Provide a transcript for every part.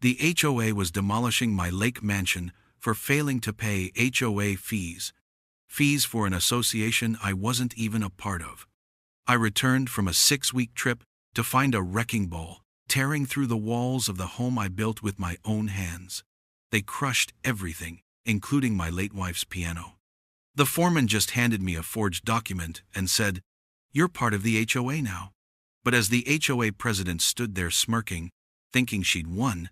The HOA was demolishing my lake mansion for failing to pay HOA fees. Fees for an association I wasn't even a part of. I returned from a 6-week trip to find a wrecking ball tearing through the walls of the home I built with my own hands. They crushed everything, including my late wife's piano. The foreman just handed me a forged document and said, "You're part of the HOA now." But as the HOA president stood there smirking, thinking she'd won,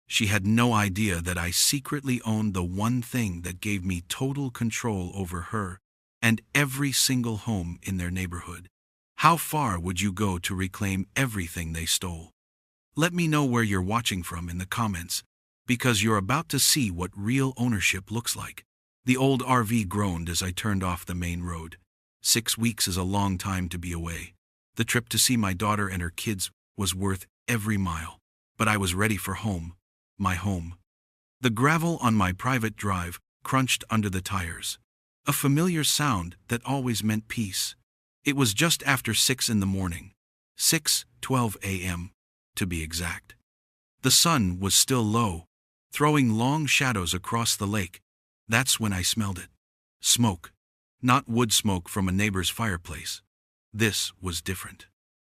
she had no idea that I secretly owned the one thing that gave me total control over her and every single home in their neighborhood. How far would you go to reclaim everything they stole? Let me know where you're watching from in the comments, because you're about to see what real ownership looks like. The old RV groaned as I turned off the main road. 6 weeks is a long time to be away. The trip to see my daughter and her kids was worth every mile. But I was ready for home, my home. The gravel on my private drive crunched under the tires. A familiar sound that always meant peace. It was just after 6 in the morning. 6:12 a.m., to be exact. The sun was still low, throwing long shadows across the lake. That's when I smelled it. Smoke. Not wood smoke from a neighbor's fireplace. This was different.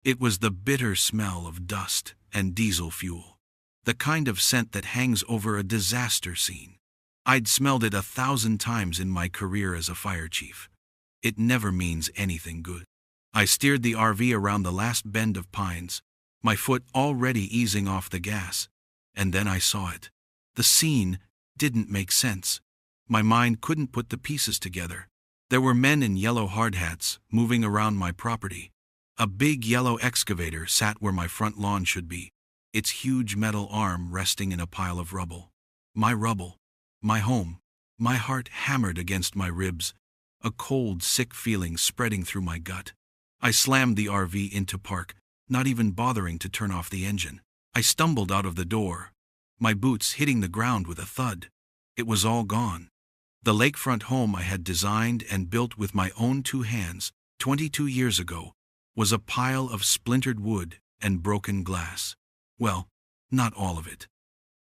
It was the bitter smell of dust and diesel fuel. The kind of scent that hangs over a disaster scene. I'd smelled it 1,000 times in my career as a fire chief. It never means anything good. I steered the RV around the last bend of pines, my foot already easing off the gas, and then I saw it. The scene didn't make sense. My mind couldn't put the pieces together. There were men in yellow hard hats moving around my property. A big yellow excavator sat where my front lawn should be, its huge metal arm resting in a pile of rubble. My rubble. My home. My heart hammered against my ribs, a cold, sick feeling spreading through my gut. I slammed the RV into park, not even bothering to turn off the engine. I stumbled out of the door, my boots hitting the ground with a thud. It was all gone. The lakefront home I had designed and built with my own 2 hands 22 years ago was a pile of splintered wood and broken glass. Well, not all of it.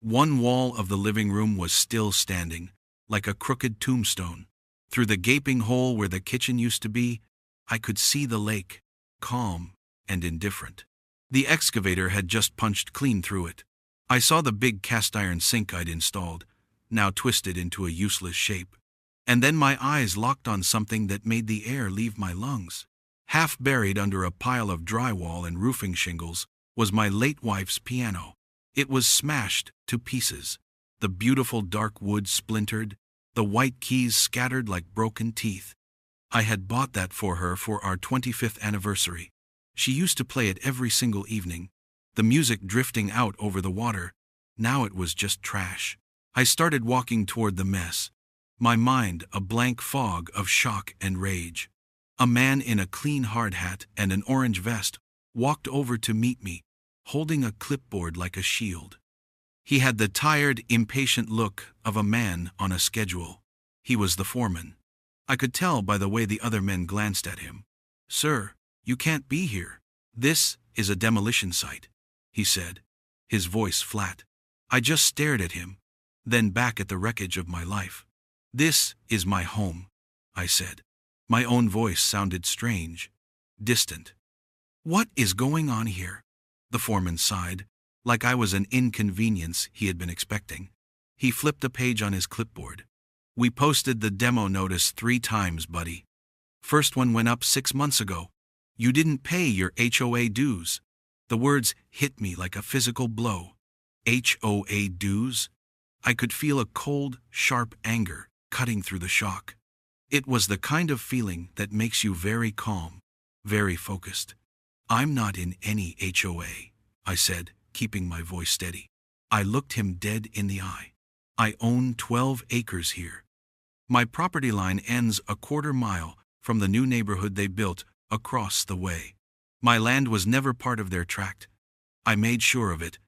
One wall of the living room was still standing, like a crooked tombstone. Through the gaping hole where the kitchen used to be, I could see the lake, calm and indifferent. The excavator had just punched clean through it. I saw the big cast-iron sink I'd installed, now twisted into a useless shape. And then my eyes locked on something that made the air leave my lungs. Half buried under a pile of drywall and roofing shingles was my late wife's piano. It was smashed to pieces, the beautiful dark wood splintered, the white keys scattered like broken teeth. I had bought that for her for our 25th anniversary. She used to play it every single evening, the music drifting out over the water. Now it was just trash. I started walking toward the mess, my mind a blank fog of shock and rage. A man in a clean hard hat and an orange vest walked over to meet me, holding a clipboard like a shield. He had the tired, impatient look of a man on a schedule. He was the foreman. I could tell by the way the other men glanced at him. "Sir, you can't be here. This is a demolition site," he said, his voice flat. I just stared at him, then back at the wreckage of my life. "This is my home," I said. My own voice sounded strange, distant. "What is going on here?" The foreman sighed, like I was an inconvenience he had been expecting. He flipped a page on his clipboard. "We posted the demo notice 3 times, buddy. First one went up 6 months ago. You didn't pay your HOA dues." The words hit me like a physical blow. HOA dues? I could feel a cold, sharp anger cutting through the shock. It was the kind of feeling that makes you very calm, very focused. "I'm not in any HOA," I said, keeping my voice steady. I looked him dead in the eye. "I own 12 acres here. My property line ends a 1/4 mile from the new neighborhood they built across the way. My land was never part of their tract. I made sure of it."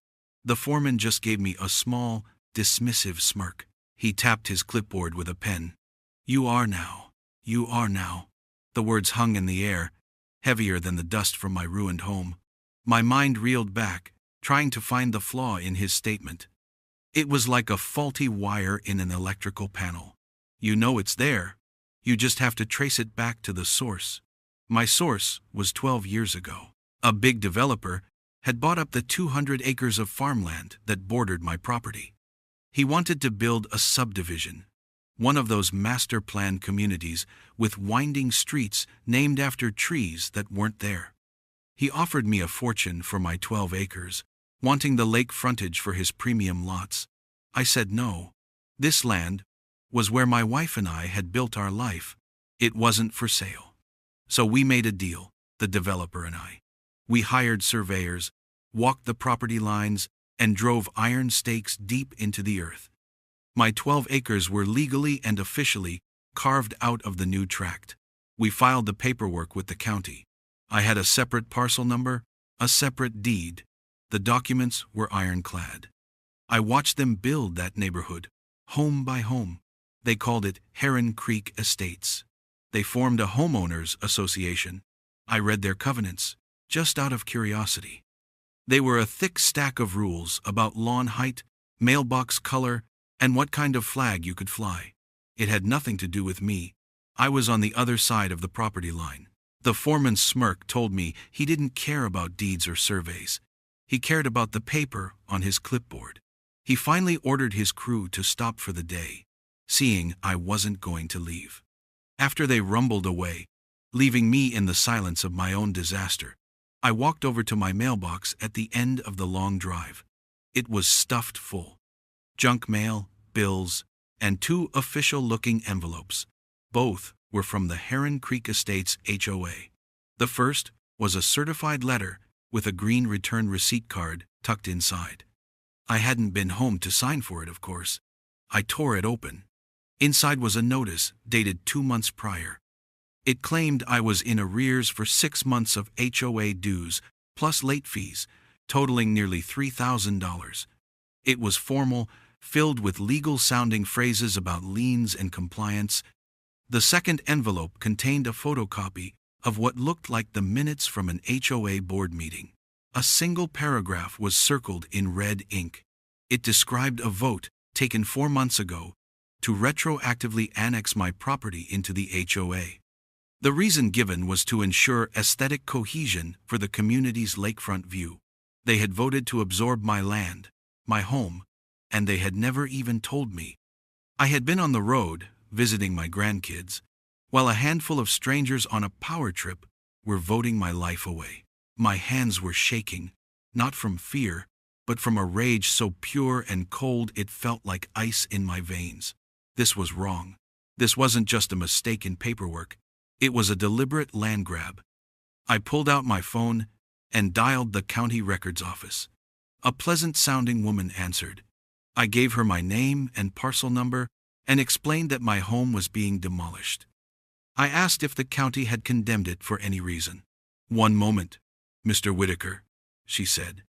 The foreman just gave me a small, dismissive smirk. He tapped his clipboard with a pen. You are now. The words hung in the air, heavier than the dust from my ruined home. My mind reeled back, trying to find the flaw in his statement. It was like a faulty wire in an electrical panel. You know it's there. You just have to trace it back to the source. My source was 12 years ago. A big developer had bought up the 200 acres of farmland that bordered my property. He wanted to build a subdivision, one of those master plan communities with winding streets named after trees that weren't there. He offered me a fortune for my 12 acres, wanting the lake frontage for his premium lots. I said no. This land was where my wife and I had built our life. It wasn't for sale. So we made a deal, the developer and I. We hired surveyors, walked the property lines, and drove iron stakes deep into the earth. My 12 acres were legally and officially carved out of the new tract. We filed the paperwork with the county. I had a separate parcel number, a separate deed. The documents were ironclad. I watched them build that neighborhood, home by home. They called it Heron Creek Estates. They formed a homeowners association. I read their covenants, just out of curiosity. They were a thick stack of rules about lawn height, mailbox color, and what kind of flag you could fly. It had nothing to do with me. I was on the other side of the property line. The foreman's smirk told me he didn't care about deeds or surveys. He cared about the paper on his clipboard. He finally ordered his crew to stop for the day, seeing I wasn't going to leave. After they rumbled away, leaving me in the silence of my own disaster, I walked over to my mailbox at the end of the long drive. It was stuffed full. Junk mail, bills, and 2 official-looking envelopes. Both were from the Heron Creek Estates HOA. The first was a certified letter with a green return receipt card tucked inside. I hadn't been home to sign for it, of course. I tore it open. Inside was a notice dated 2 months prior. It claimed I was in arrears for 6 months of HOA dues, plus late fees, totaling nearly $3,000. It was formal, filled with legal-sounding phrases about liens and compliance. The second envelope contained a photocopy of what looked like the minutes from an HOA board meeting. A single paragraph was circled in red ink. It described a vote taken 4 months ago to retroactively annex my property into the HOA. The reason given was to ensure aesthetic cohesion for the community's lakefront view. They had voted to absorb my land, my home, and they had never even told me. I had been on the road, visiting my grandkids, while a handful of strangers on a power trip were voting my life away. My hands were shaking, not from fear, but from a rage so pure and cold it felt like ice in my veins. This was wrong. This wasn't just a mistake in paperwork. It was a deliberate land grab. I pulled out my phone and dialed the county records office. A pleasant-sounding woman answered. I gave her my name and parcel number and explained that my home was being demolished. I asked if the county had condemned it for any reason. "One moment, Mr. Whitaker," she said.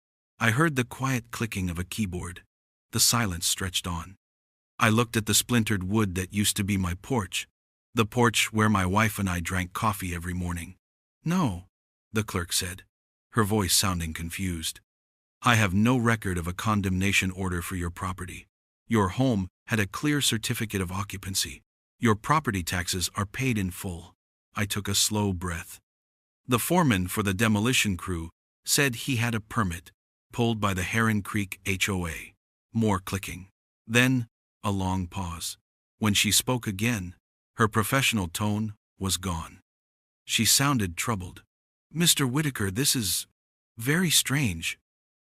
I heard the quiet clicking of a keyboard. The silence stretched on. I looked at the splintered wood that used to be my porch, the porch where my wife and I drank coffee every morning. "No," the clerk said, her voice sounding confused. "I have no record of a condemnation order for your property. Your home had a clear certificate of occupancy. Your property taxes are paid in full." I took a slow breath. The foreman for the demolition crew said he had a permit, pulled by the Heron Creek HOA. More clicking. Then, a long pause. When she spoke again, her professional tone was gone. She sounded troubled. "Mr. Whitaker, this is very strange.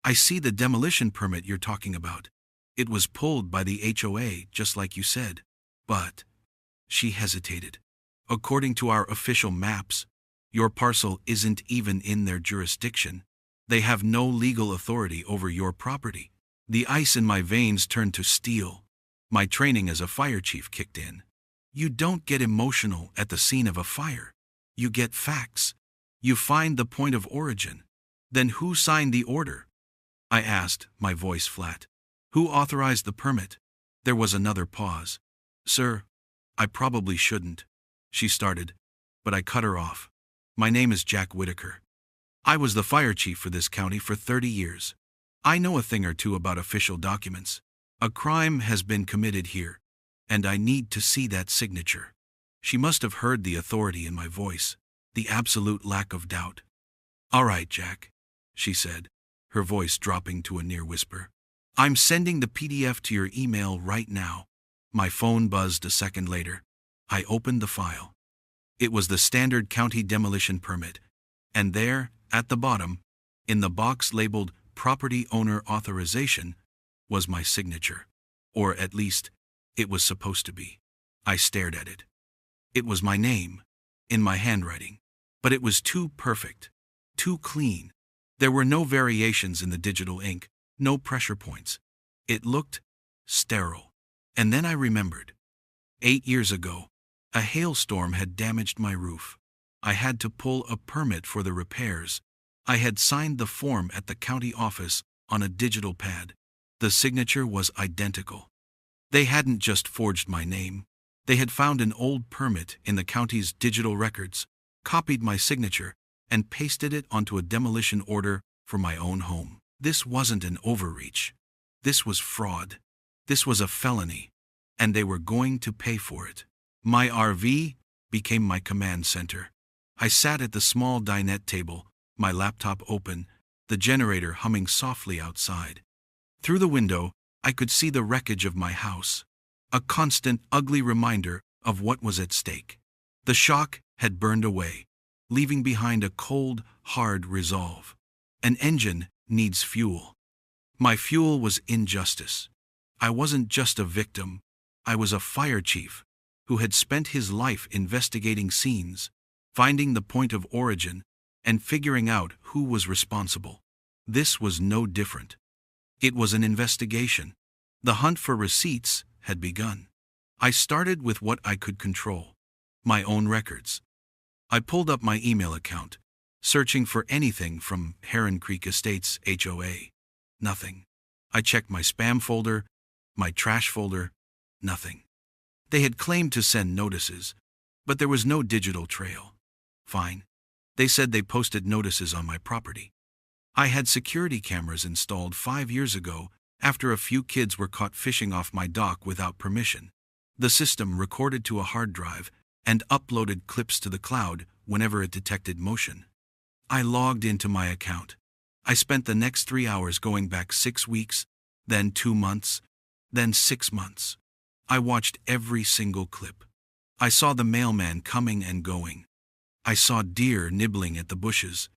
I see the demolition permit you're talking about. It was pulled by the HOA, just like you said. But," she hesitated, "according to our official maps, your parcel isn't even in their jurisdiction. They have no legal authority over your property." The ice in my veins turned to steel. My training as a fire chief kicked in. You don't get emotional at the scene of a fire. You get facts. You find the point of origin. "Then who signed the order?" I asked, my voice flat. "Who authorized the permit?" There was another pause. "Sir, I probably shouldn't," she started, but I cut her off. "My name is Jack Whitaker. I was the fire chief for this county for 30 years. I know a thing or two about official documents. A crime has been committed here, and I need to see that signature. She must have heard the authority in my voice, the absolute lack of doubt. All right, Jack, she said, her voice dropping to a near whisper. I'm sending the PDF to your email right now. My phone buzzed a second later. I opened the file. It was the standard county demolition permit, and there, at the bottom, in the box labeled Property Owner Authorization, was my signature. Or at least, it was supposed to be. I stared at it. It was my name, in my handwriting. But it was too perfect, too clean. There were no variations in the digital ink, no pressure points. It looked sterile. And then I remembered. 8 years ago, a hailstorm had damaged my roof. I had to pull a permit for the repairs. I had signed the form at the county office on a digital pad. The signature was identical. They hadn't just forged my name. They had found an old permit in the county's digital records, copied my signature, and pasted it onto a demolition order for my own home. This wasn't an overreach. This was fraud. This was a felony, and they were going to pay for it. My RV became my command center. I sat at the small dinette table, my laptop open, the generator humming softly outside. Through the window, I could see the wreckage of my house, a constant, ugly reminder of what was at stake. The shock had burned away, leaving behind a cold, hard resolve. An engine needs fuel. My fuel was injustice. I wasn't just a victim. I was a fire chief who had spent his life investigating scenes, finding the point of origin, and figuring out who was responsible. This was no different. It was an investigation. The hunt for receipts had begun. I started with what I could control, my own records. I pulled up my email account, searching for anything from Heron Creek Estates HOA. Nothing. I checked my spam folder, my trash folder, nothing. They had claimed to send notices, but there was no digital trail. Fine. They said they posted notices on my property. I had security cameras installed 5 years ago after a few kids were caught fishing off my dock without permission. The system recorded to a hard drive and uploaded clips to the cloud whenever it detected motion. I logged into my account. I spent the next 3 hours going back 6 weeks, then 2 months, then 6 months. I watched every single clip. I saw the mailman coming and going. I saw deer nibbling at the bushes.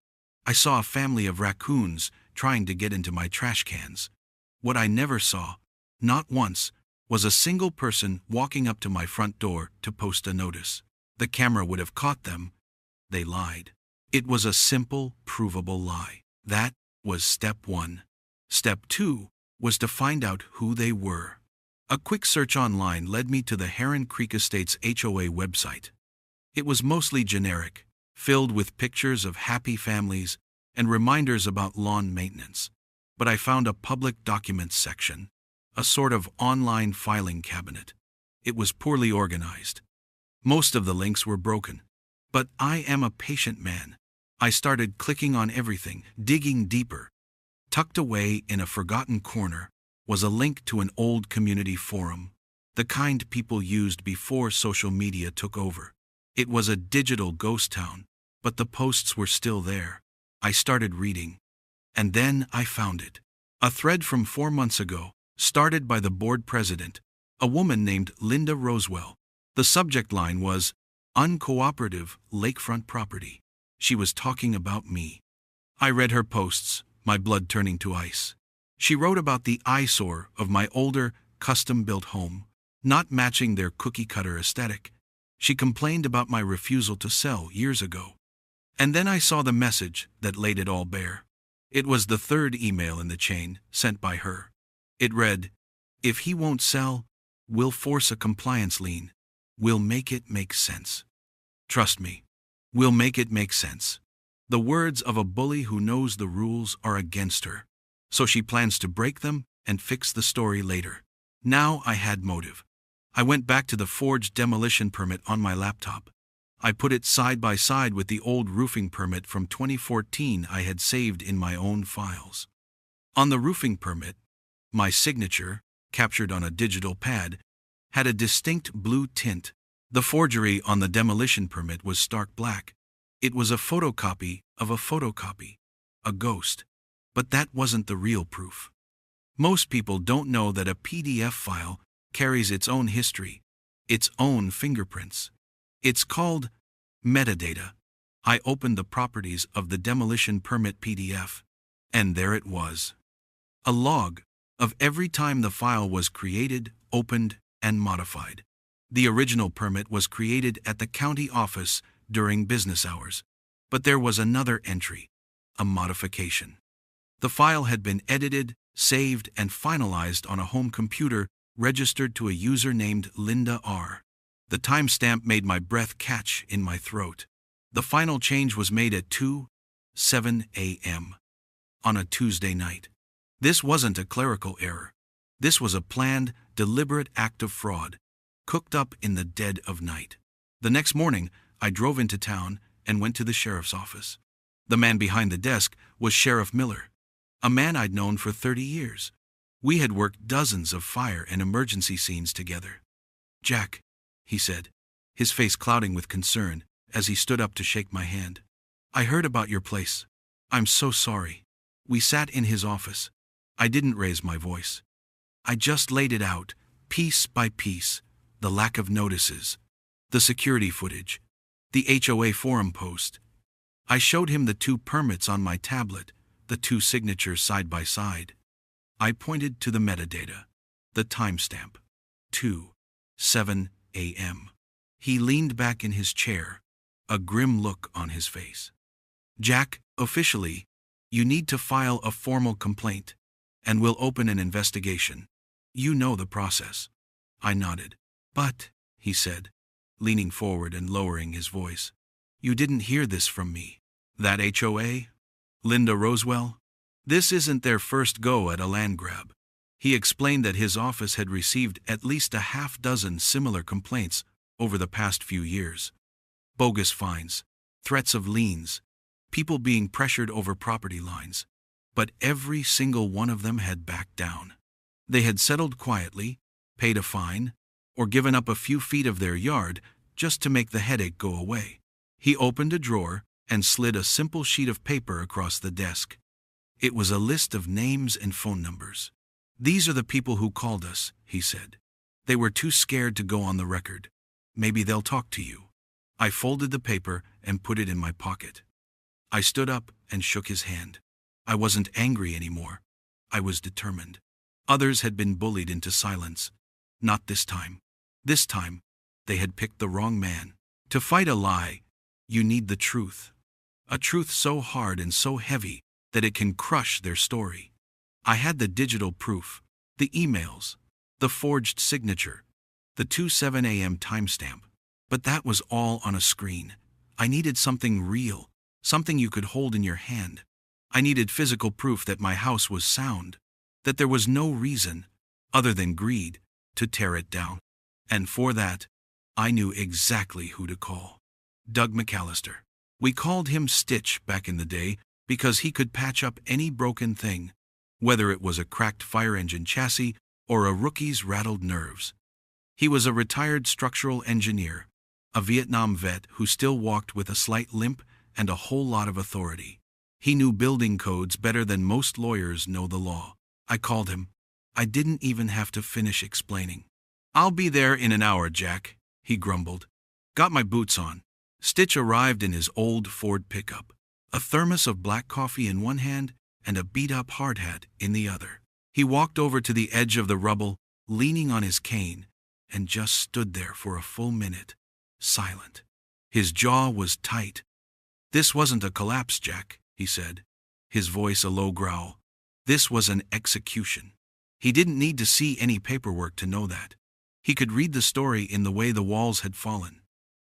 I saw a family of raccoons trying to get into my trash cans. What I never saw, not once, was a single person walking up to my front door to post a notice. The camera would have caught them. They lied. It was a simple, provable lie. That was step 1. Step 2 was to find out who they were. A quick search online led me to the Heron Creek Estates HOA website. It was mostly generic, filled with pictures of happy families and reminders about lawn maintenance. But I found a public documents section, a sort of online filing cabinet. It was poorly organized. Most of the links were broken. But I am a patient man. I started clicking on everything, digging deeper. Tucked away in a forgotten corner was a link to an old community forum, the kind people used before social media took over. It was a digital ghost town, but the posts were still there. I started reading. And then I found it. A thread from 4 months ago, started by the board president, a woman named Linda Rosewell. The subject line was, "Uncooperative lakefront property." She was talking about me. I read her posts, my blood turning to ice. She wrote about the eyesore of my older, custom-built home, not matching their cookie-cutter aesthetic. She complained about my refusal to sell years ago. And then I saw the message that laid it all bare. It was the third email in the chain, sent by her. It read, "If he won't sell, we'll force a compliance lien. We'll make it make sense. Trust me, we'll make it make sense." The words of a bully who knows the rules are against her. So she plans to break them and fix the story later. Now I had motive. I went back to the forged demolition permit on my laptop. I put it side by side with the old roofing permit from 2014 I had saved in my own files. On the roofing permit, my signature, captured on a digital pad, had a distinct blue tint. The forgery on the demolition permit was stark black. It was a photocopy of a photocopy, a ghost. But that wasn't the real proof. Most people don't know that a PDF file carries its own history, its own fingerprints. It's called metadata. I opened the properties of the demolition permit PDF, and there it was. A log of every time the file was created, opened, and modified. The original permit was created at the county office during business hours, but there was another entry, a modification. The file had been edited, saved, and finalized on a home computer registered to a user named Linda R. The timestamp made my breath catch in my throat. The final change was made at 2:07 a.m. on a Tuesday night. This wasn't a clerical error. This was a planned, deliberate act of fraud, cooked up in the dead of night. The next morning, I drove into town and went to the sheriff's office. The man behind the desk was Sheriff Miller, a man I'd known for 30 years. We had worked dozens of fire and emergency scenes together. "Jack," he said, his face clouding with concern as he stood up to shake my hand. "I heard about your place. I'm so sorry." We sat in his office. I didn't raise my voice. I just laid it out, piece by piece, the lack of notices, the security footage, the HOA forum post. I showed him the 2 permits on my tablet, the 2 signatures side by side. I pointed to the metadata, the timestamp, 2:07 a.m. He leaned back in his chair, a grim look on his face. "Jack, officially, you need to file a formal complaint, and we'll open an investigation. You know the process." I nodded. "But," he said, leaning forward and lowering his voice, "you didn't hear this from me. That HOA? Linda Rosewell? This isn't their first go at a land grab." He explained that his office had received at least a half-dozen similar complaints over the past few years. Bogus fines, threats of liens, people being pressured over property lines. But every single one of them had backed down. They had settled quietly, paid a fine, or given up a few feet of their yard just to make the headache go away. He opened a drawer and slid a simple sheet of paper across the desk. It was a list of names and phone numbers. "These are the people who called us," he said. "They were too scared to go on the record. Maybe they'll talk to you." I folded the paper and put it in my pocket. I stood up and shook his hand. I wasn't angry anymore. I was determined. Others had been bullied into silence. Not this time. This time, they had picked the wrong man. To fight a lie, you need the truth. A truth so hard and so heavy that it can crush their story. I had the digital proof, the emails, the forged signature, the 2:07 a.m. timestamp. But that was all on a screen. I needed something real, something you could hold in your hand. I needed physical proof that my house was sound, that there was no reason, other than greed, to tear it down. And for that, I knew exactly who to call. Doug McAllister. We called him Stitch back in the day because he could patch up any broken thing, whether it was a cracked fire engine chassis or a rookie's rattled nerves. He was a retired structural engineer, a Vietnam vet who still walked with a slight limp and a whole lot of authority. He knew building codes better than most lawyers know the law. I called him. I didn't even have to finish explaining. "I'll be there in an hour, Jack," he grumbled. Got my boots on. Stitch arrived in his old Ford pickup, a thermos of black coffee in one hand and a beat-up hard hat in the other. He walked over to the edge of the rubble, leaning on his cane, and just stood there for a full minute, silent. His jaw was tight. "This wasn't a collapse, Jack," he said, his voice a low growl. "This was an execution." He didn't need to see any paperwork to know that. He could read the story in the way the walls had fallen.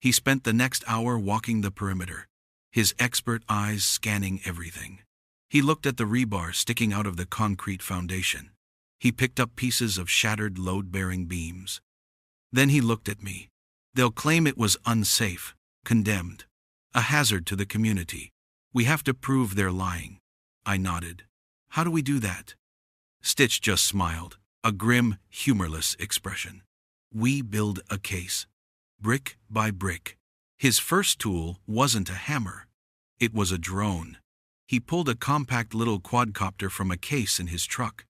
He spent the next hour walking the perimeter, his expert eyes scanning everything. He looked at the rebar sticking out of the concrete foundation. He picked up pieces of shattered load-bearing beams. Then he looked at me. "They'll claim it was unsafe, condemned, a hazard to the community. We have to prove they're lying." I nodded. How do we do that? Stitch just smiled, a grim, humorless expression. We build a case. Brick by brick. His first tool wasn't a hammer. It was a drone. He pulled a compact little quadcopter from a case in his truck.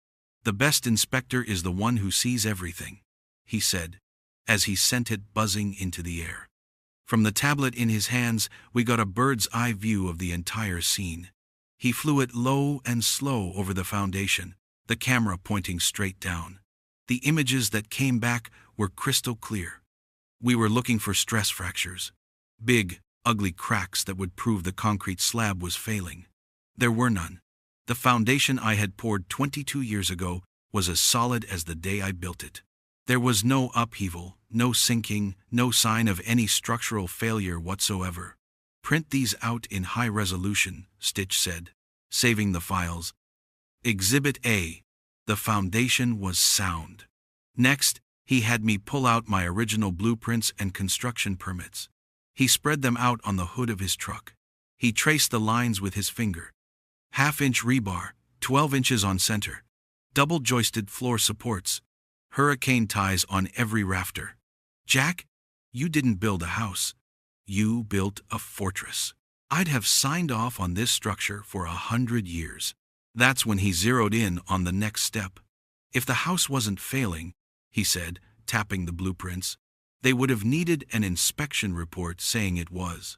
The best inspector is the one who sees everything, he said, as he sent it buzzing into the air. From the tablet in his hands, we got a bird's eye view of the entire scene. He flew it low and slow over the foundation, the camera pointing straight down. The images that came back were crystal clear. We were looking for stress fractures. Big, ugly cracks that would prove the concrete slab was failing. There were none. The foundation I had poured 22 years ago was as solid as the day I built it. There was no upheaval, no sinking, no sign of any structural failure whatsoever. Print these out in high resolution, Stitch said, saving the files. Exhibit A. The foundation was sound. Next, he had me pull out my original blueprints and construction permits. He spread them out on the hood of his truck. He traced the lines with his finger. 1/2-inch rebar, 12 inches on center. Double-joisted floor supports. Hurricane ties on every rafter. Jack, you didn't build a house. You built a fortress. I'd have signed off on this structure for 100 years. That's when he zeroed in on the next step. If the house wasn't failing, he said, tapping the blueprints, they would have needed an inspection report saying it was.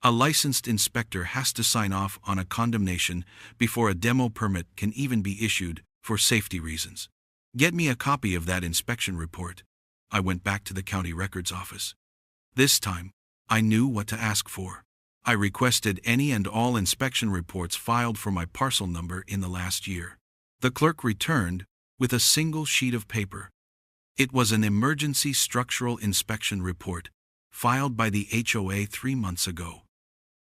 A licensed inspector has to sign off on a condemnation before a demo permit can even be issued for safety reasons. Get me a copy of that inspection report. I went back to the county records office. This time, I knew what to ask for. I requested any and all inspection reports filed for my parcel number in the last year. The clerk returned with a single sheet of paper. It was an emergency structural inspection report, filed by the HOA 3 months ago.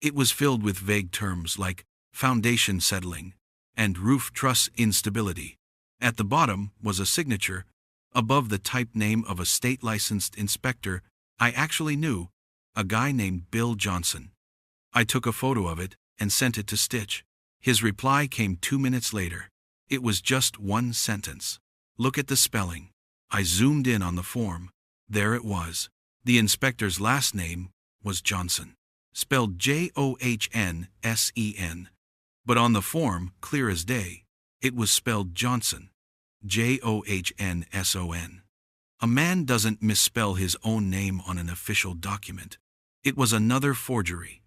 It was filled with vague terms like foundation settling and roof truss instability. At the bottom was a signature, above the type name of a state-licensed inspector I actually knew, a guy named Bill Johnson. I took a photo of it and sent it to Stitch. His reply came 2 minutes later. It was just one sentence. Look at the spelling. I zoomed in on the form. There it was. The inspector's last name was Johnson, spelled Johnssen. But on the form, clear as day, it was spelled Johnson, Johnsson. A man doesn't misspell his own name on an official document. It was another forgery.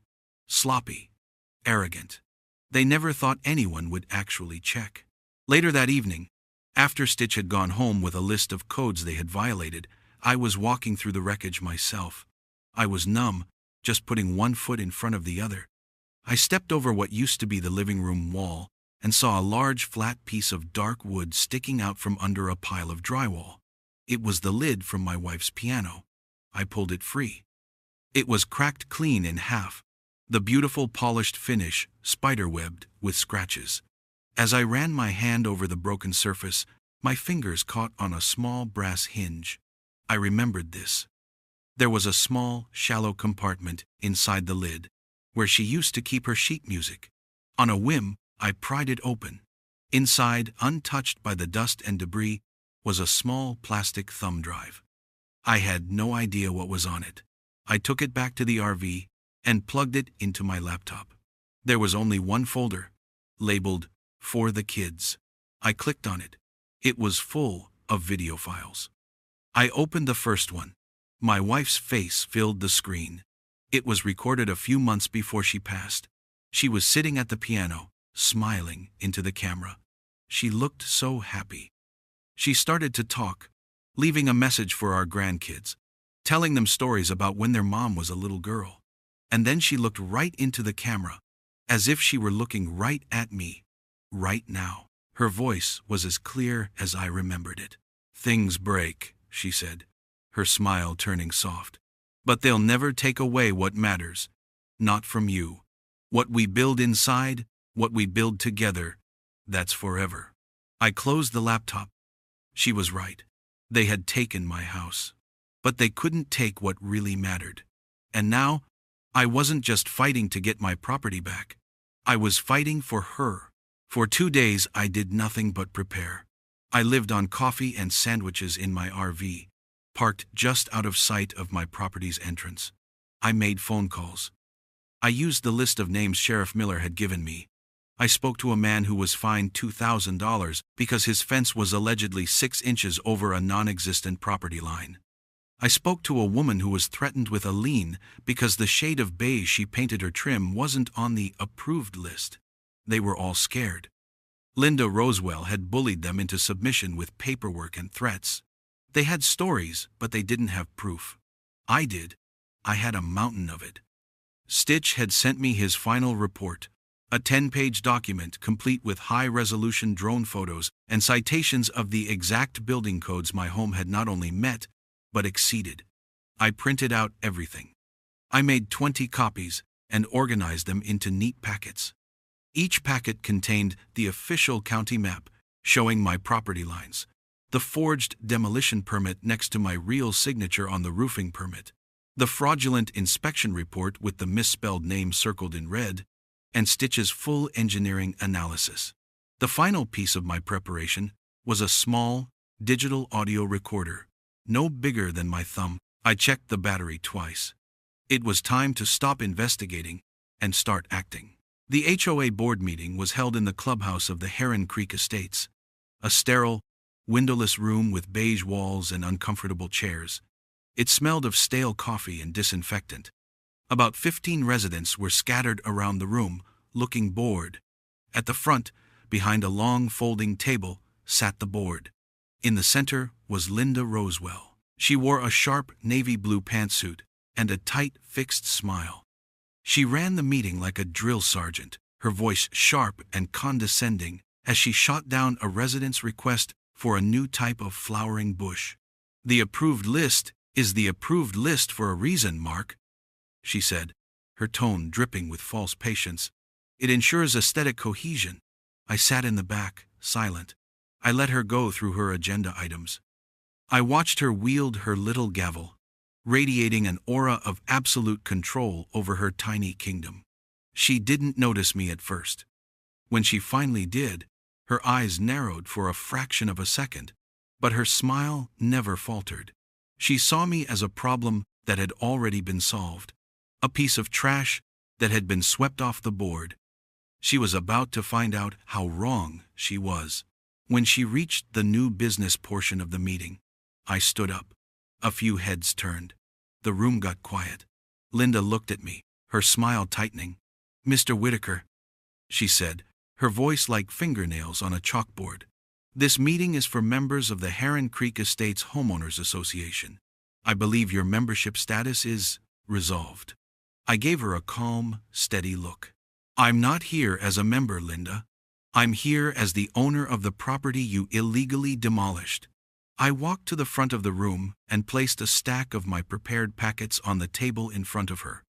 Sloppy. Arrogant. They never thought anyone would actually check. Later that evening, after Stitch had gone home with a list of codes they had violated, I was walking through the wreckage myself. I was numb, just putting one foot in front of the other. I stepped over what used to be the living room wall and saw a large flat piece of dark wood sticking out from under a pile of drywall. It was the lid from my wife's piano. I pulled it free. It was cracked clean in half, the beautiful polished finish spiderwebbed with scratches. As I ran my hand over the broken surface, my fingers caught on a small brass hinge. I remembered this. There was a small, shallow compartment inside the lid, where she used to keep her sheet music. On a whim, I pried it open. Inside, untouched by the dust and debris, was a small plastic thumb drive. I had no idea what was on it. I took it back to the RV and plugged it into my laptop. There was only one folder, labeled For the Kids. I clicked on it. It was full of video files. I opened the first one. My wife's face filled the screen. It was recorded a few months before she passed. She was sitting at the piano, smiling into the camera. She looked so happy. She started to talk, leaving a message for our grandkids, telling them stories about when their mom was a little girl. And then she looked right into the camera, as if she were looking right at me, right now. Her voice was as clear as I remembered it. "Things break," she said, her smile turning soft. "But they'll never take away what matters. Not from you. What we build inside, what we build together, that's forever." I closed the laptop. She was right. They had taken my house. But they couldn't take what really mattered. And now, I wasn't just fighting to get my property back. I was fighting for her, For 2 days I did nothing but prepare. I lived on coffee and sandwiches in my RV, parked just out of sight of my property's entrance. I made phone calls. I used the list of names Sheriff Miller had given me. I spoke to a man who was fined $2,000 because his fence was allegedly 6 inches over a non-existent property line. I spoke to a woman who was threatened with a lien because the shade of beige she painted her trim wasn't on the approved list. They were all scared. Linda Rosewell had bullied them into submission with paperwork and threats. They had stories, but they didn't have proof. I did. I had a mountain of it. Stitch had sent me his final report, a 10-page document complete with high-resolution drone photos and citations of the exact building codes my home had not only met, but exceeded. I printed out everything. I made 20 copies and organized them into neat packets. Each packet contained the official county map showing my property lines, the forged demolition permit next to my real signature on the roofing permit, the fraudulent inspection report with the misspelled name circled in red, and Stitch's full engineering analysis. The final piece of my preparation was a small, digital audio recorder, no bigger than my thumb. I checked the battery twice. It was time to stop investigating and start acting. The HOA board meeting was held in the clubhouse of the Heron Creek Estates, a sterile, windowless room with beige walls and uncomfortable chairs. It smelled of stale coffee and disinfectant. About 15 residents were scattered around the room, looking bored. At the front, behind a long folding table, sat the board. In the center was Linda Rosewell. She wore a sharp navy blue pantsuit and a tight, fixed smile. She ran the meeting like a drill sergeant, her voice sharp and condescending as she shot down a resident's request for a new type of flowering bush. "The approved list is the approved list for a reason, Mark," she said, her tone dripping with false patience. "It ensures aesthetic cohesion." I sat in the back, silent. I let her go through her agenda items. I watched her wield her little gavel, radiating an aura of absolute control over her tiny kingdom. She didn't notice me at first. When she finally did, her eyes narrowed for a fraction of a second, but her smile never faltered. She saw me as a problem that had already been solved, a piece of trash that had been swept off the board. She was about to find out how wrong she was. When she reached the new business portion of the meeting, I stood up. A few heads turned. The room got quiet. Linda looked at me, her smile tightening. "Mr. Whitaker," she said, her voice like fingernails on a chalkboard. "This meeting is for members of the Heron Creek Estates Homeowners Association. I believe your membership status is resolved." I gave her a calm, steady look. "I'm not here as a member, Linda. I'm here as the owner of the property you illegally demolished." I walked to the front of the room and placed a stack of my prepared packets on the table in front of her.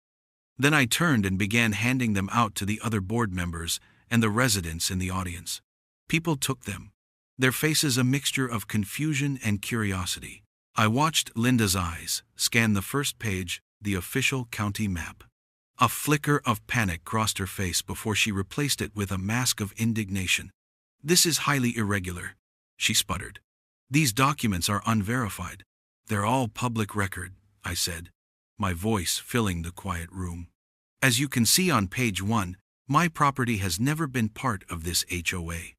Then I turned and began handing them out to the other board members and the residents in the audience. People took them, their faces a mixture of confusion and curiosity. I watched Linda's eyes scan the first page, the official county map. A flicker of panic crossed her face before she replaced it with a mask of indignation. "This is highly irregular," she sputtered. "These documents are unverified. They're all public record," I said, my voice filling the quiet room. "As you can see on page 1, my property has never been part of this HOA.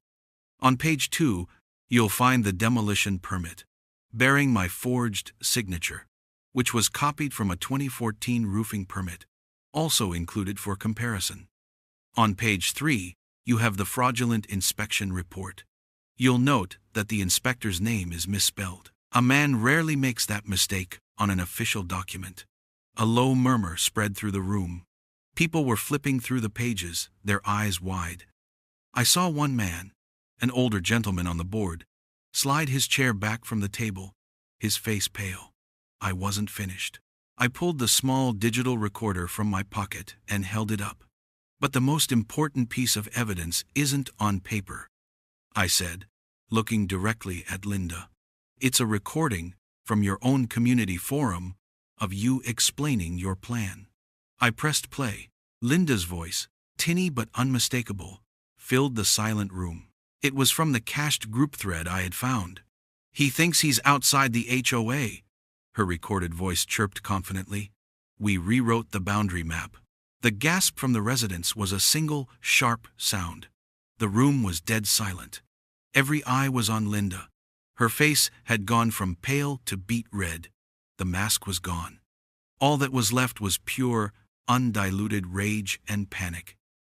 On page 2, you'll find the demolition permit, bearing my forged signature, which was copied from a 2014 roofing permit, also included for comparison. On page 3, you have the fraudulent inspection report. You'll note that the inspector's name is misspelled. A man rarely makes that mistake on an official document." A low murmur spread through the room. People were flipping through the pages, their eyes wide. I saw one man, an older gentleman on the board, slide his chair back from the table, his face pale. I wasn't finished. I pulled the small digital recorder from my pocket and held it up. "But the most important piece of evidence isn't on paper," I said, looking directly at Linda. "It's a recording from your own community forum of you explaining your plan." I pressed play. Linda's voice, tinny but unmistakable, filled the silent room. It was from the cached group thread I had found. "He thinks he's outside the HOA," her recorded voice chirped confidently. We rewrote the boundary map. The gasp from the residents was a single, sharp sound. The room was dead silent. Every eye was on Linda. Her face had gone from pale to beet red. The mask was gone. All that was left was pure, undiluted rage and panic.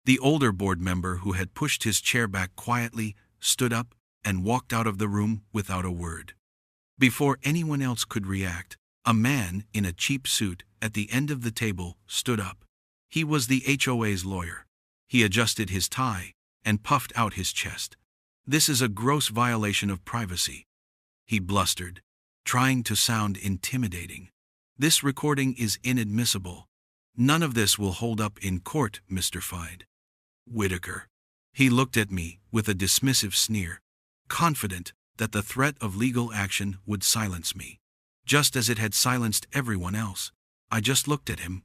The older board member, who had pushed his chair back quietly, stood up and walked out of the room without a word. Before anyone else could react, a man in a cheap suit at the end of the table stood up. He was the HOA's lawyer. He adjusted his tie and puffed out his chest. "This is a gross violation of privacy," he blustered, trying to sound intimidating. "This recording is inadmissible. None of this will hold up in court, Mr. Whitaker." He looked at me with a dismissive sneer, confident that the threat of legal action would silence me, just as it had silenced everyone else. I just looked at him,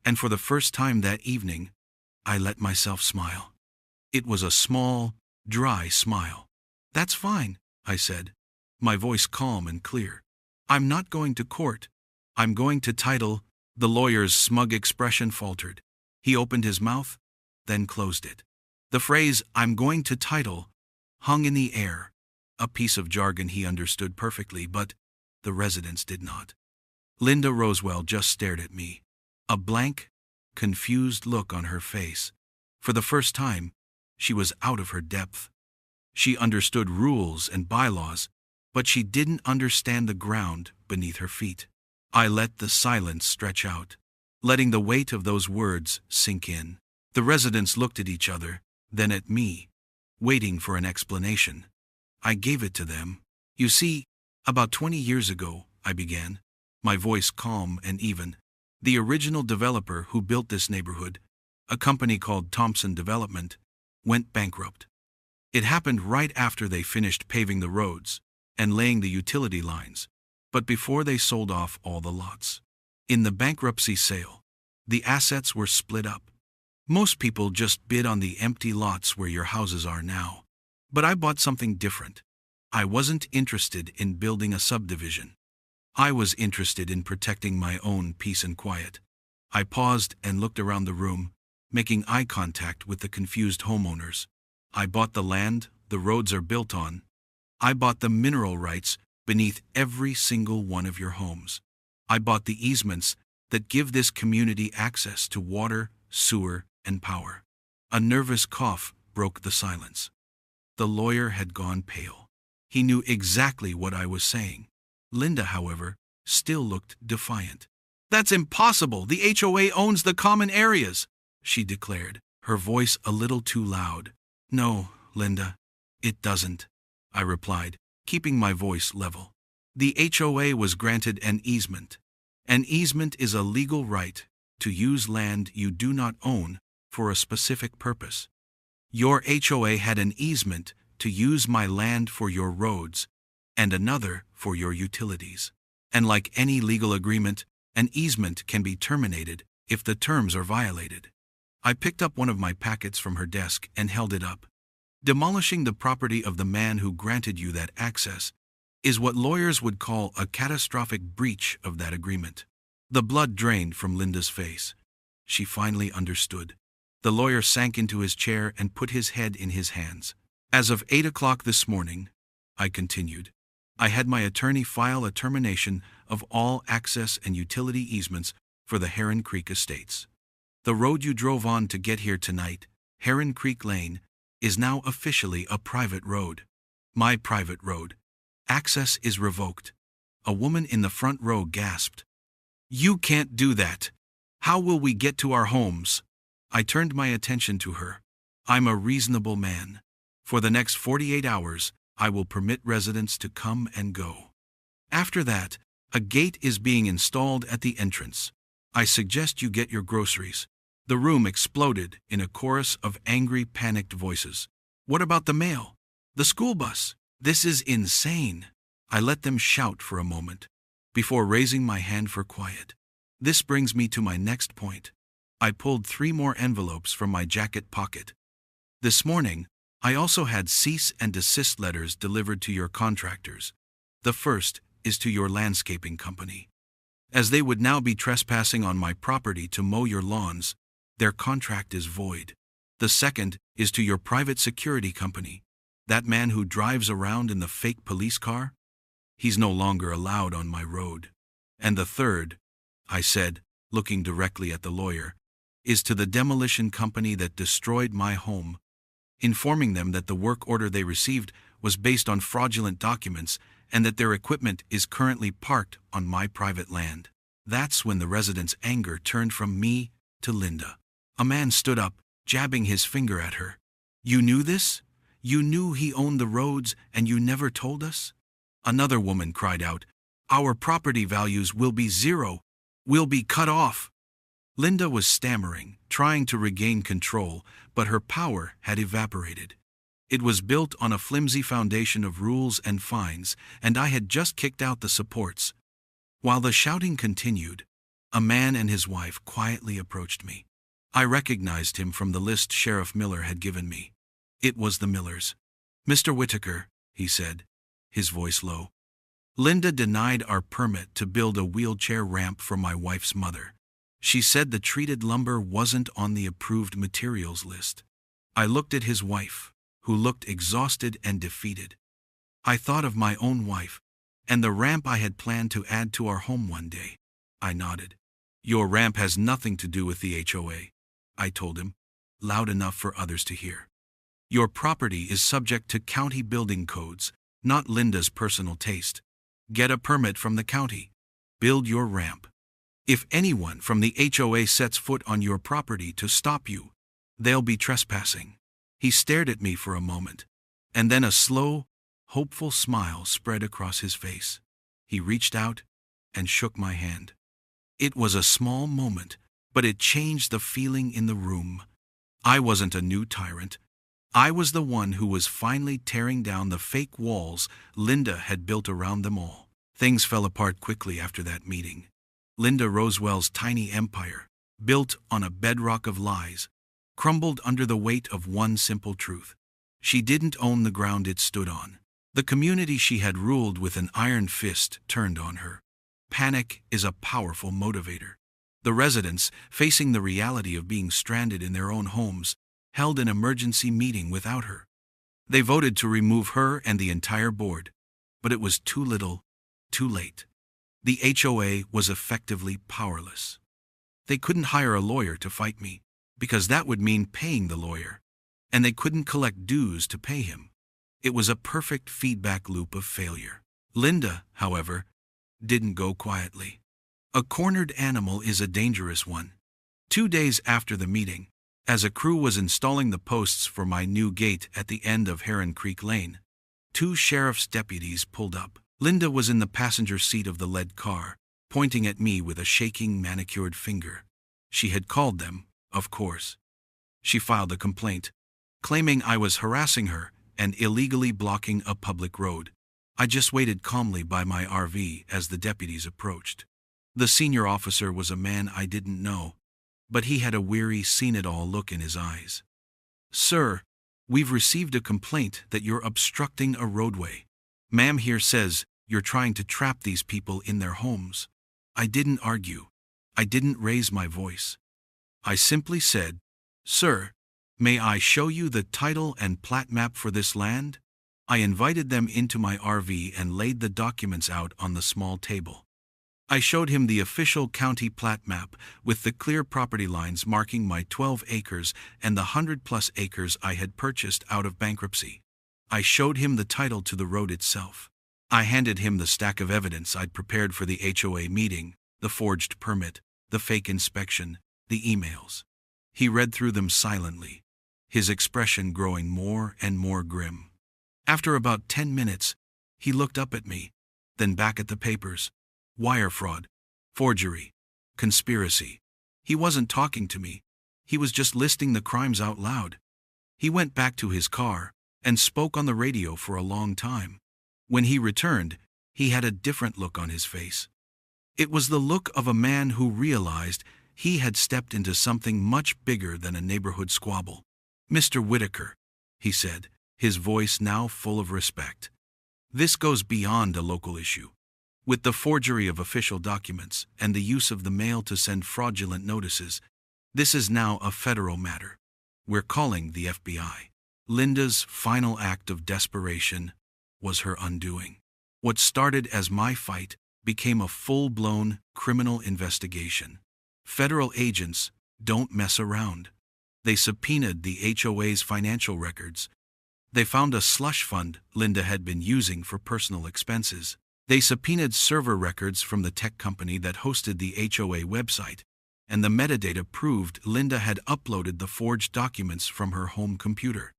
and for the first time that evening, I let myself smile. It was a small, dry smile. "That's fine," I said, my voice calm and clear. "I'm not going to court. I'm going to title." The lawyer's smug expression faltered. He opened his mouth, then closed it. The phrase, "I'm going to title," hung in the air, a piece of jargon he understood perfectly, but the residents did not. Linda Rosewell just stared at me, a blank, confused look on her face. For the first time, she was out of her depth. She understood rules and bylaws, but she didn't understand the ground beneath her feet. I let the silence stretch out, letting the weight of those words sink in. The residents looked at each other, then at me, waiting for an explanation. I gave it to them. "You see, about 20 years ago," I began, my voice calm and even, "the original developer who built this neighborhood, a company called Thompson Development, went bankrupt. It happened right after they finished paving the roads and laying the utility lines, but before they sold off all the lots. In the bankruptcy sale, the assets were split up. Most people just bid on the empty lots where your houses are now. But I bought something different. I wasn't interested in building a subdivision. I was interested in protecting my own peace and quiet." I paused and looked around the room, making eye contact with the confused homeowners. "I bought the land the roads are built on. I bought the mineral rights beneath every single one of your homes. I bought the easements that give this community access to water, sewer, and power." A nervous cough broke the silence. The lawyer had gone pale. He knew exactly what I was saying. Linda, however, still looked defiant. "That's impossible! The HOA owns the common areas," she declared, her voice a little too loud. "No, Linda, it doesn't," I replied, keeping my voice level. "The HOA was granted an easement. An easement is a legal right to use land you do not own for a specific purpose. Your HOA had an easement to use my land for your roads and another for your utilities. And like any legal agreement, an easement can be terminated if the terms are violated." I picked up one of my packets from her desk and held it up. "Demolishing the property of the man who granted you that access is what lawyers would call a catastrophic breach of that agreement." The blood drained from Linda's face. She finally understood. The lawyer sank into his chair and put his head in his hands. "As of 8 o'clock this morning," I continued, "I had my attorney file a termination of all access and utility easements for the Heron Creek Estates. The road you drove on to get here tonight, Heron Creek Lane, is now officially a private road. My private road. Access is revoked." A woman in the front row gasped. "You can't do that. How will we get to our homes?" I turned my attention to her. "I'm a reasonable man. For the next 48 hours, I will permit residents to come and go. After that, a gate is being installed at the entrance. I suggest you get your groceries." The room exploded in a chorus of angry, panicked voices. "What about the mail? The school bus? This is insane." I let them shout for a moment, before raising my hand for quiet. "This brings me to my next point." I pulled 3 more envelopes from my jacket pocket. "This morning, I also had cease and desist letters delivered to your contractors. The first is to your landscaping company. As they would now be trespassing on my property to mow your lawns, their contract is void. The second is to your private security company. That man who drives around in the fake police car? He's no longer allowed on my road. And the third, I said, looking directly at the lawyer, is to the demolition company that destroyed my home, informing them that the work order they received was based on fraudulent documents and that their equipment is currently parked on my private land. That's when the residents' anger turned from me to Linda. A man stood up, jabbing his finger at her. You knew this? You knew he owned the roads and you never told us? Another woman cried out, Our property values will be zero. We'll be cut off. Linda was stammering, trying to regain control, but her power had evaporated. It was built on a flimsy foundation of rules and fines, and I had just kicked out the supports. While the shouting continued, a man and his wife quietly approached me. I recognized him from the list Sheriff Miller had given me. It was the Millers. Mr. Whitaker, he said, his voice low. Linda denied our permit to build a wheelchair ramp for my wife's mother. She said the treated lumber wasn't on the approved materials list. I looked at his wife, who looked exhausted and defeated. I thought of my own wife, and the ramp I had planned to add to our home one day. I nodded. Your ramp has nothing to do with the HOA, I told him, loud enough for others to hear. Your property is subject to county building codes, not Linda's personal taste. Get a permit from the county. Build your ramp. If anyone from the HOA sets foot on your property to stop you, they'll be trespassing. He stared at me for a moment, and then a slow, hopeful smile spread across his face. He reached out and shook my hand. It was a small moment, but it changed the feeling in the room. I wasn't a new tyrant. I was the one who was finally tearing down the fake walls Linda had built around them all. Things fell apart quickly after that meeting. Linda Rosewell's tiny empire, built on a bedrock of lies, crumbled under the weight of one simple truth. She didn't own the ground it stood on. The community she had ruled with an iron fist turned on her. Panic is a powerful motivator. The residents, facing the reality of being stranded in their own homes, held an emergency meeting without her. They voted to remove her and the entire board, but it was too little, too late. The HOA was effectively powerless. They couldn't hire a lawyer to fight me, because that would mean paying the lawyer, and they couldn't collect dues to pay him. It was a perfect feedback loop of failure. Linda, however, didn't go quietly. A cornered animal is a dangerous one. 2 days after the meeting, as a crew was installing the posts for my new gate at the end of Heron Creek Lane, 2 sheriff's deputies pulled up. Linda was in the passenger seat of the lead car, pointing at me with a shaking, manicured finger. She had called them, of course. She filed a complaint, claiming I was harassing her and illegally blocking a public road. I just waited calmly by my RV as the deputies approached. The senior officer was a man I didn't know, but he had a weary, seen-it-all look in his eyes. Sir, we've received a complaint that you're obstructing a roadway. Ma'am here says you're trying to trap these people in their homes. I didn't argue. I didn't raise my voice. I simply said, Sir, may I show you the title and plat map for this land? I invited them into my RV and laid the documents out on the small table. I showed him the official county plat map with the clear property lines marking my 12 acres and the 100+ acres I had purchased out of bankruptcy. I showed him the title to the road itself. I handed him the stack of evidence I'd prepared for the HOA meeting, the forged permit, the fake inspection, the emails. He read through them silently, his expression growing more and more grim. After about 10 minutes, he looked up at me, then back at the papers. Wire fraud, forgery, conspiracy. He wasn't talking to me. He was just listing the crimes out loud. He went back to his car and spoke on the radio for a long time. When he returned, he had a different look on his face. It was the look of a man who realized he had stepped into something much bigger than a neighborhood squabble. Mr. Whitaker, he said, his voice now full of respect. This goes beyond a local issue. With the forgery of official documents and the use of the mail to send fraudulent notices, this is now a federal matter. We're calling the FBI. Linda's final act of desperation was her undoing. What started as my fight became a full-blown criminal investigation. Federal agents don't mess around. They subpoenaed the HOA's financial records. They found a slush fund Linda had been using for personal expenses. They subpoenaed server records from the tech company that hosted the HOA website, and the metadata proved Linda had uploaded the forged documents from her home computer.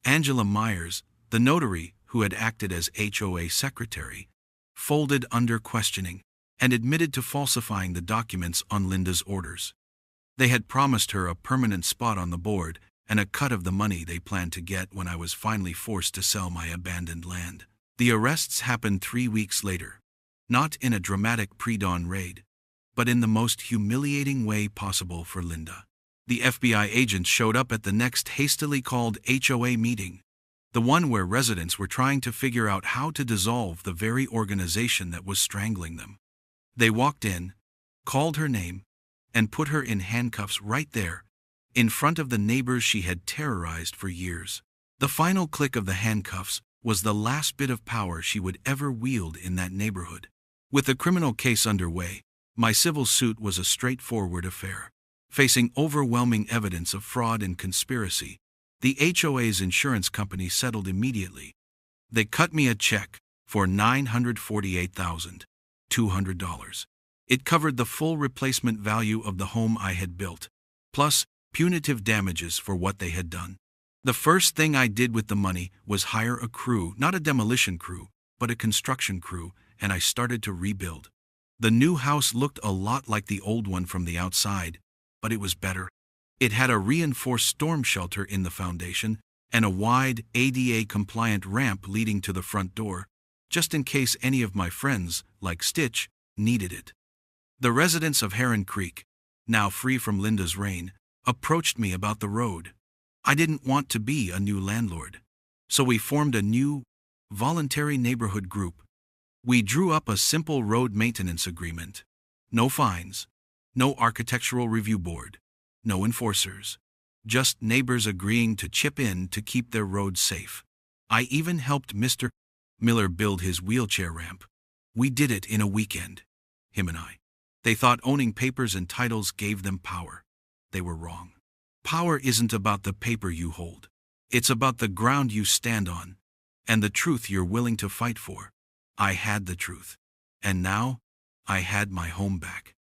Angela Myers, the notary who had acted as HOA secretary, folded under questioning and admitted to falsifying the documents on Linda's orders. They had promised her a permanent spot on the board and a cut of the money they planned to get when I was finally forced to sell my abandoned land. The arrests happened 3 weeks later, not in a dramatic pre-dawn raid, but in the most humiliating way possible for Linda. The FBI agents showed up at the next hastily called HOA meeting, the one where residents were trying to figure out how to dissolve the very organization that was strangling them. They walked in, called her name, and put her in handcuffs right there, in front of the neighbors she had terrorized for years. The final click of the handcuffs was the last bit of power she would ever wield in that neighborhood. With the criminal case underway, my civil suit was a straightforward affair. Facing overwhelming evidence of fraud and conspiracy, the HOA's insurance company settled immediately. They cut me a check for $948,200. It covered the full replacement value of the home I had built, plus punitive damages for what they had done. The first thing I did with the money was hire a crew, not a demolition crew, but a construction crew, and I started to rebuild. The new house looked a lot like the old one from the outside, but it was better. It had a reinforced storm shelter in the foundation and a wide ADA-compliant ramp leading to the front door, just in case any of my friends, like Stitch, needed it. The residents of Heron Creek, now free from Linda's reign, approached me about the road. I didn't want to be a new landlord, so we formed a new, voluntary neighborhood group. We drew up a simple road maintenance agreement. No fines, no architectural review board, no enforcers, just neighbors agreeing to chip in to keep their roads safe. I even helped Mr. Miller build his wheelchair ramp. We did it in a weekend, him and I. They thought owning papers and titles gave them power. They were wrong. Power isn't about the paper you hold. It's about the ground you stand on and the truth you're willing to fight for. I had the truth, and now I had my home back.